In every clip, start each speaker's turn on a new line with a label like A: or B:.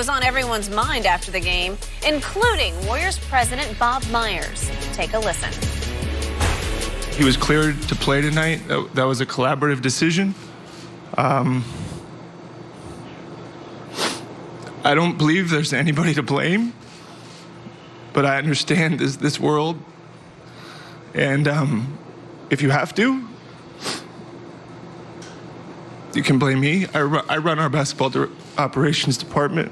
A: was on everyone's mind after the game, including Warriors president Bob Myers. Take a listen.
B: He was cleared to play tonight. That was a collaborative decision. I don't believe there's anybody to blame, but I understand this world. And if you have to, you can blame me. I run our basketball operations department.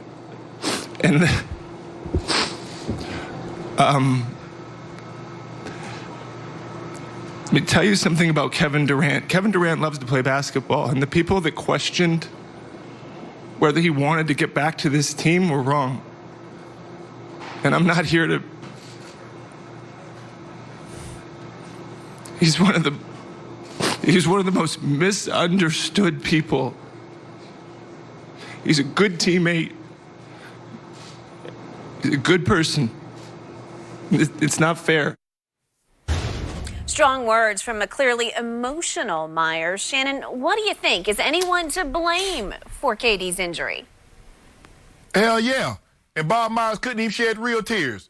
B: And let me tell you something about Kevin Durant. Kevin Durant loves to play basketball, and the people that questioned whether he wanted to get back to this team were wrong. And I'm not here to... He's one of the most misunderstood people. He's a good teammate. He's a good person. It's not fair.
A: Strong words from a clearly emotional Myers. Shannon, what do you think? Is anyone to blame for KD's injury?
C: Hell yeah. And Bob Myers couldn't even shed real tears.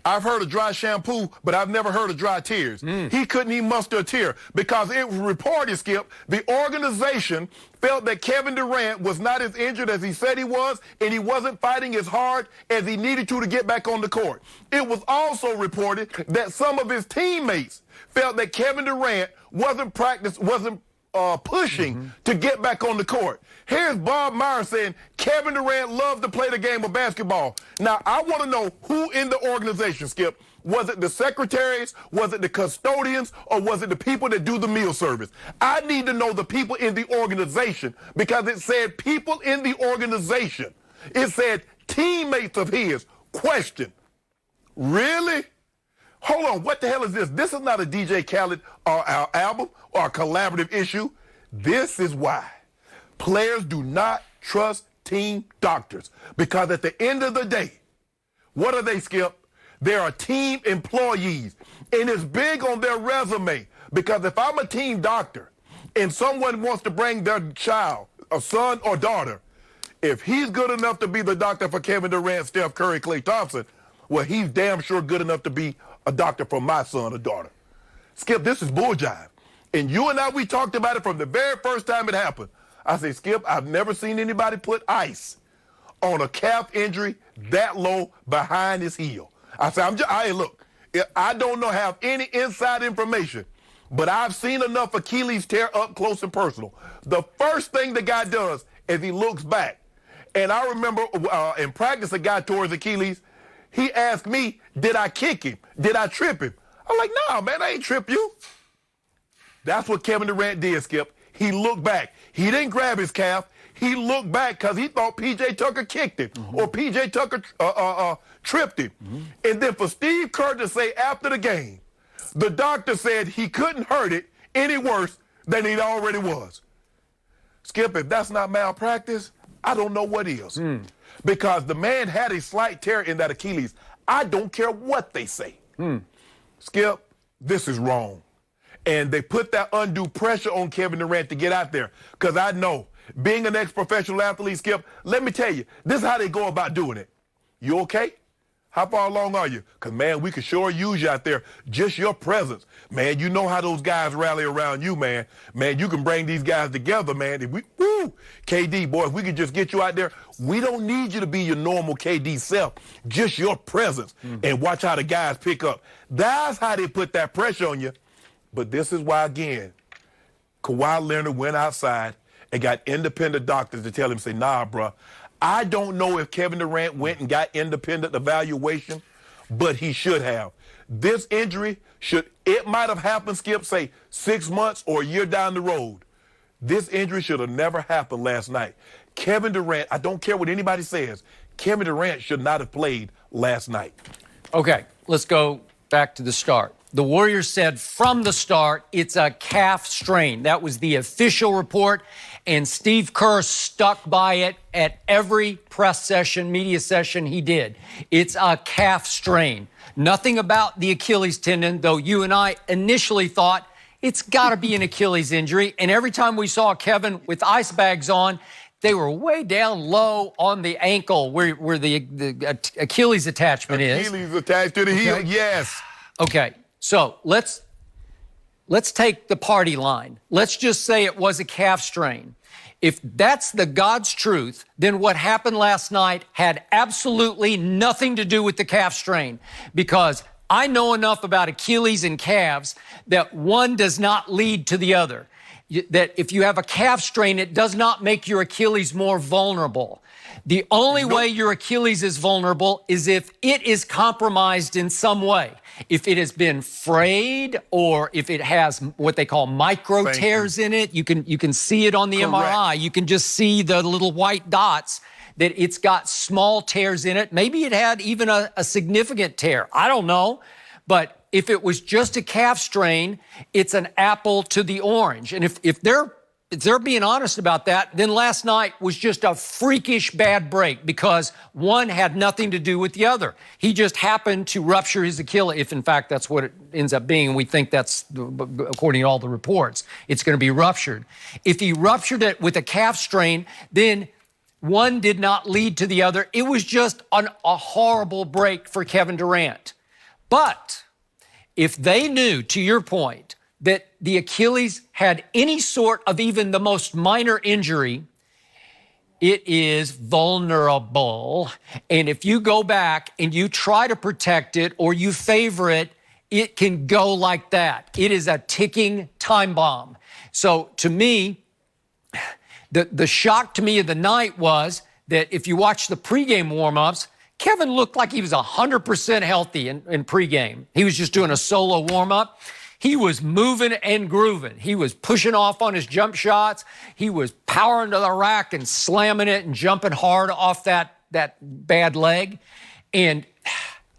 C: I've heard of dry shampoo, but I've never heard of dry tears. He couldn't even muster a tear because it was reported, Skip, the organization felt that Kevin Durant was not as injured as he said he was, and he wasn't fighting as hard as he needed to get back on the court. It was also reported that some of his teammates felt that Kevin Durant wasn't pushing to get back on the court. Here's Bob Myers saying Kevin Durant loved to play the game of basketball. Now, I want to know who in the organization, Skip. Was it the secretaries? Was it the custodians? Or was it the people that do the meal service? I need to know the people in the organization because it said people in the organization. It said teammates of his. Question. Really? Hold on, what the hell is this? This is not a DJ Khaled or our album or a collaborative issue. This is why players do not trust team doctors. Because at the end of the day, what are they, Skip? They are team employees. And it's big on their resume. Because if I'm a team doctor and someone wants to bring their child, a son or daughter, if he's good enough to be the doctor for Kevin Durant, Steph Curry, Klay Thompson, well, he's damn sure good enough to be a doctor for my son or daughter. Skip, this is bull jive. And you and I, we talked about it from the very first time it happened. I say, Skip, I've never seen anybody put ice on a calf injury that low behind his heel. I say, look, I don't have any inside information, but I've seen enough Achilles tear up close and personal. The first thing the guy does is he looks back. And I remember in practice, a guy tore his Achilles. He asked me, did I kick him? Did I trip him? I'm like, nah, man, I ain't trip you. That's what Kevin Durant did, Skip. He looked back. He didn't grab his calf. He looked back because he thought P.J. Tucker kicked him or P.J. Tucker tripped him. And then for Steve Kerr to say after the game, the doctor said he couldn't hurt it any worse than he already was. Skip, if that's not malpractice, I don't know what is. Because the man had a slight tear in that Achilles. I don't care what they say. Skip, this is wrong. And they put that undue pressure on Kevin Durant to get out there. Because I know, being an ex-professional athlete, Skip, let me tell you, this is how they go about doing it. You okay? How far along are you? Because, man, we could sure use you out there. Just your presence. Man, you know how those guys rally around you, man. Man, you can bring these guys together, man. If we, KD, boy, if we could just get you out there, we don't need you to be your normal KD self. Just your presence. And watch how the guys pick up. That's how they put that pressure on you. But this is why, again, Kawhi Leonard went outside and got independent doctors to tell him, say, nah, bruh, I don't know if Kevin Durant went and got independent evaluation, but he should have. This injury it might have happened, Skip, say 6 months or a year down the road. This injury should have never happened last night. Kevin Durant, I don't care what anybody says, Kevin Durant should not have played last night.
D: Okay, let's go back to the start. The Warriors said from the start it's a calf strain. That was the official report, and Steve Kerr stuck by it at every press session, media session he did. It's a calf strain. Nothing about the Achilles tendon, though you and I initially thought it's got to be an Achilles injury. And every time we saw Kevin with ice bags on, they were way down low on the ankle where the Achilles attachment is.
C: Achilles attached to the heel, yes.
D: Okay, so let's take the party line. Let's just say it was a calf strain. If that's the God's truth, then what happened last night had absolutely nothing to do with the calf strain, because I know enough about Achilles and calves that one does not lead to the other. That if you have a calf strain, it does not make your Achilles more vulnerable. The only way your Achilles is vulnerable is if it is compromised in some way. If it has been frayed, or if it has what they call micro tears in it, you can see it on the MRI. You can just see the little white dots that it's got small tears in it. Maybe it had even a significant tear. I don't know. But if it was just a calf strain, it's an apple to the orange. And if they're being honest about that, then last night was just a freakish bad break, because one had nothing to do with the other. He just happened to rupture his Achilles, if in fact that's what it ends up being. And we think that's, according to all the reports, it's going to be ruptured. If he ruptured it with a calf strain, then one did not lead to the other. It was just a horrible break for Kevin Durant. But if they knew, to your point, that the Achilles had any sort of even the most minor injury, it is vulnerable. And if you go back and you try to protect it or you favor it, it can go like that. It is a ticking time bomb. So to me, the shock to me of the night was that if you watch the pregame warm-ups, Kevin looked like he was 100% healthy in pregame. He was just doing a solo warm-up. He was moving and grooving. He was pushing off on his jump shots. He was powering to the rack and slamming it and jumping hard off that bad leg. And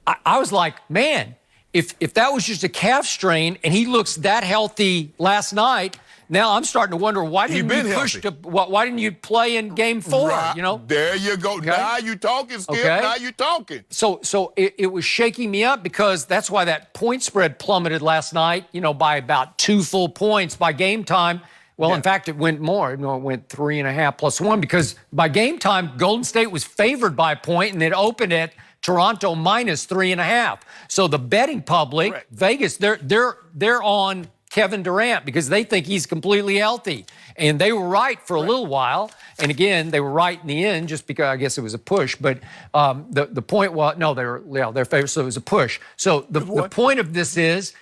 D: I was like, man, if that was just a calf strain and he looks that healthy last night, now I'm starting to wonder, why didn't you play in Game 4?
C: Right.
D: You know,
C: there you go. Okay. Now you talking, Skip. Okay. Now you talking.
D: So it was shaking me up, because that's why that point spread plummeted last night. You know, by about 2 full points by game time. Well, in fact, it went more. You know, it went 3.5 plus 1, because by game time, Golden State was favored by a point, and it opened at Toronto minus 3.5. So the betting public, Vegas, they're on Kevin Durant because they think he's completely healthy. And they were right for a little while. And again, they were right in the end, just because I guess it was a push. But the point was, no, they're favored, so it was a push. So the point of this is,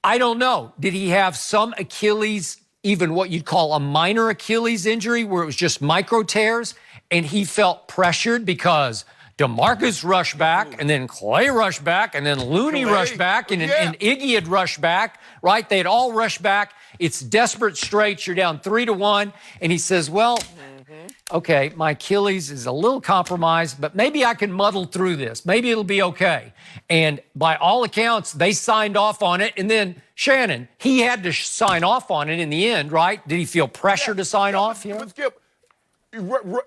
D: I don't know. Did he have some Achilles, even what you'd call a minor Achilles injury, where it was just micro tears, and he felt pressured because DeMarcus rushed back, and then Clay rushed back, and then Looney rushed back, and Iggy had rushed back, right? They had all rushed back. It's desperate straits. You're down 3-1. And he says, well, okay, my Achilles is a little compromised, but maybe I can muddle through this. Maybe it'll be okay. And by all accounts, they signed off on it. And then Shannon, he had to sign off on it in the end, right? Did he feel pressure to sign off? You know?
C: Skip,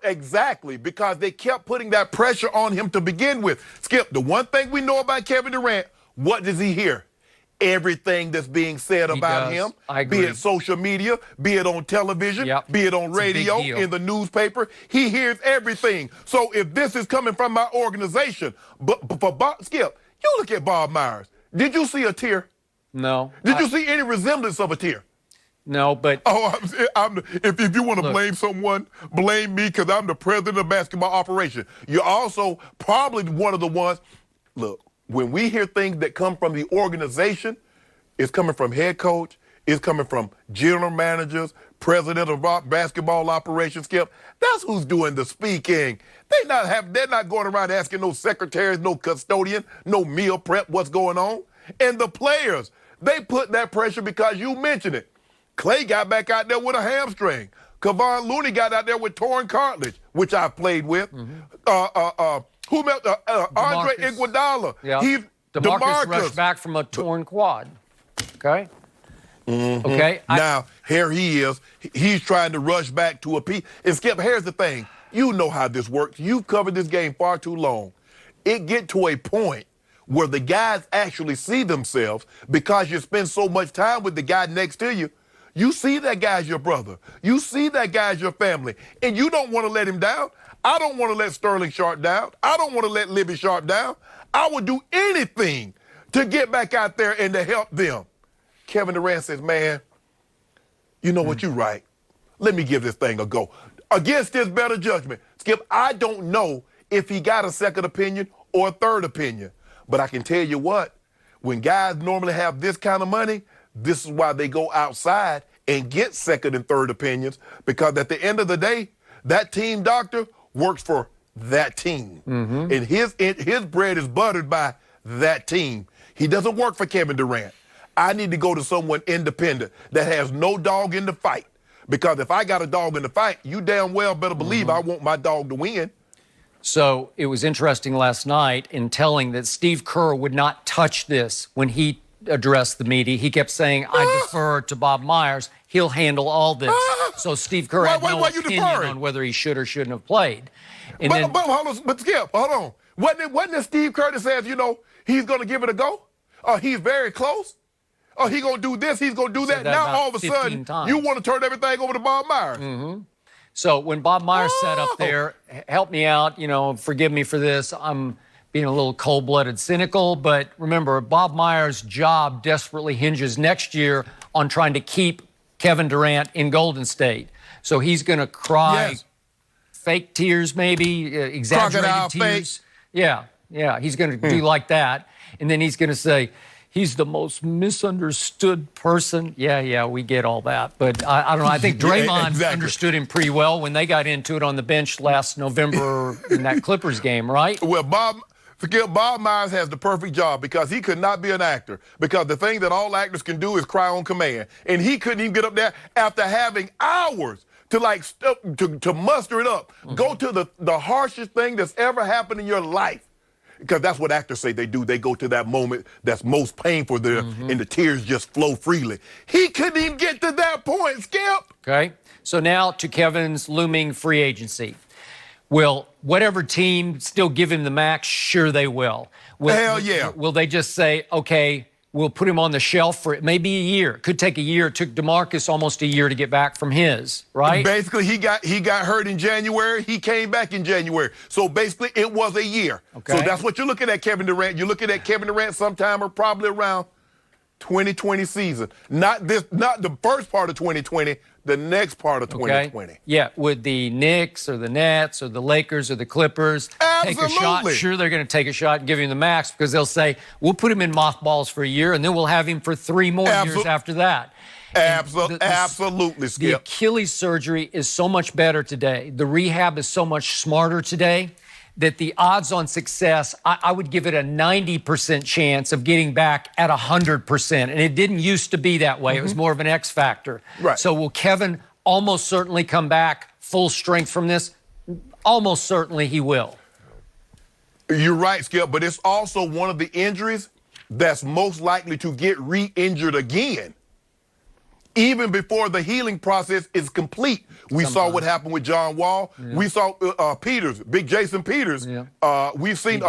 C: exactly, because they kept putting that pressure on him to begin with. Skip, the one thing we know about Kevin Durant, what does he hear? Everything that's being said about him, be it social media, be it on television, be it on radio, in the newspaper, he hears everything. So if this is coming from my organization, but for Skip, you look at Bob Myers. Did you see a tear?
D: No.
C: Did you see any resemblance of a tear?
D: No, but...
C: If you want to blame someone, blame me, because I'm the president of basketball operation. You're also probably one of the ones... Look, when we hear things that come from the organization, it's coming from head coach, it's coming from general managers, president of basketball operations, Skip. That's who's doing the speaking. They're not going around asking no secretaries, no custodian, no meal prep what's going on. And the players, they put that pressure because you mentioned it. Clay got back out there with a hamstring. Kevon Looney got out there with torn cartilage, which I played with. Andre Iguodala.
D: DeMarcus rushed back from a torn quad. Okay? Okay?
C: Now, here he is. He's trying to rush back to a piece. And Skip, here's the thing. You know how this works. You've covered this game far too long. It get to a point where the guys actually see themselves, because you spend so much time with the guy next to you, You see that guy's your brother. You see that guy's your family, and you don't want to let him down. I don't want to let Sterling Sharp down. I don't want to let Libby Sharp down. I would do anything to get back out there and to help them. Kevin Durant says, man, you know what, you're right. Let me give this thing a go. Against his better judgment, Skip, I don't know if he got a second opinion or a third opinion, but I can tell you what, when guys normally have this kind of money, this is why they go outside and get second and third opinions, because at the end of the day, that team doctor works for that team. And his bread is buttered by that team. He doesn't work for Kevin Durant. I need to go to someone independent that has no dog in the fight. Because if I got a dog in the fight, you damn well better believe I want my dog to win.
D: So it was interesting last night in telling that Steve Kerr would not touch this when he addressed the media. He kept saying, I defer to Bob Myers. He'll handle all this. So Steve Kerr had no opinion on whether he should or shouldn't have played. And
C: But Skip, hold on. Wasn't it Steve Kerr that says, you know, he's going to give it a go? He's very close? Oh, he's going to do this, he's going to do that. Now, all of a sudden, you want to turn everything over to Bob Myers.
D: So when Bob Myers sat up there, help me out, you know, forgive me for this, I'm being a little cold-blooded cynical, but remember, Bob Myers' job desperately hinges next year on trying to keep Kevin Durant in Golden State. So he's going to cry fake tears, maybe, exaggerated
C: Crocodile
D: tears. Yeah, he's going to do like that. And then he's going to say, he's the most misunderstood person. Yeah, we get all that. But I don't know. I think Draymond understood him pretty well when they got into it on the bench last November in that Clippers game, right?
C: Well, Bob Myers has the perfect job because he could not be an actor. Because the thing that all actors can do is cry on command. And he couldn't even get up there after having hours to muster it up. Go to the harshest thing that's ever happened in your life. Because that's what actors say they do. They go to that moment that's most painful there, and the tears just flow freely. He couldn't even get to that point, Skip.
D: Okay. So now to Kevin's looming free agency. Will whatever team still give him the max? Sure they will.
C: Hell yeah.
D: Will they just say, okay, we'll put him on the shelf for maybe a year? It could take a year. It took DeMarcus almost a year to get back from his, right?
C: Basically, he got hurt in January. He came back in January. So basically, it was a year.
D: Okay.
C: So that's what you're looking at, Kevin Durant. You're looking at Kevin Durant sometime or probably around 2020 season. Not the first part of 2020, the next part of 2020.
D: Yeah, would the Knicks or the Nets or the Lakers or the Clippers take a shot? Sure, they're going to take a shot and give him the max because they'll say, we'll put him in mothballs for a year and then we'll have him for 3 more years after that.
C: Absolutely, Skip.
D: The Achilles surgery is so much better today. The rehab is so much smarter today that the odds on success, I would give it a 90% chance of getting back at 100%. And it didn't used to be that way. It was more of an X factor.
C: Right.
D: So will Kevin almost certainly come back full strength from this? Almost certainly he will.
C: You're right, Skip, but it's also one of the injuries that's most likely to get re-injured again, even before the healing process is complete. We saw what happened with John Wall. Yeah. We saw Big Jason Peters. Yeah. We've seen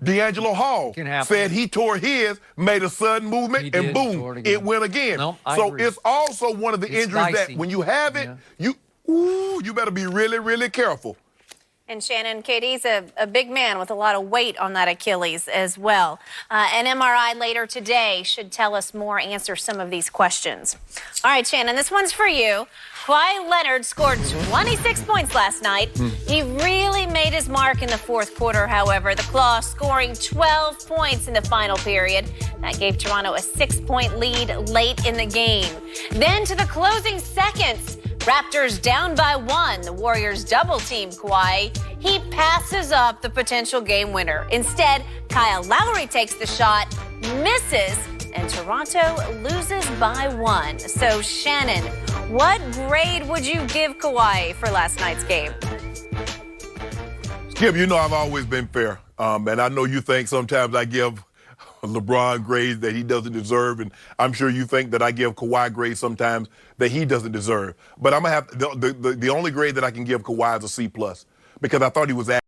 C: D'Angelo Hall said he tore his, made a sudden movement, and boom, it went again.
D: No,
C: so it's also one of the injuries that when you have it, you better be really, really careful.
A: And Shannon, KD's a big man with a lot of weight on that Achilles as well. An MRI later today should tell us more, answer some of these questions. All right, Shannon, this one's for you. Kawhi Leonard scored 26 points last night. He really made his mark in the fourth quarter, however. The Claw scoring 12 points in the final period. That gave Toronto a 6-point lead late in the game. Then to the closing seconds. Raptors down by 1. The Warriors double-team Kawhi. He passes up the potential game winner. Instead, Kyle Lowry takes the shot, misses, and Toronto loses by 1. So, Shannon, what grade would you give Kawhi for last night's game?
C: Skip, you know I've always been fair. And I know you think sometimes I give LeBron grades that he doesn't deserve, and I'm sure you think that I give Kawhi grades sometimes that he doesn't deserve. But I'm gonna have the only grade that I can give Kawhi is a C+, because I thought he was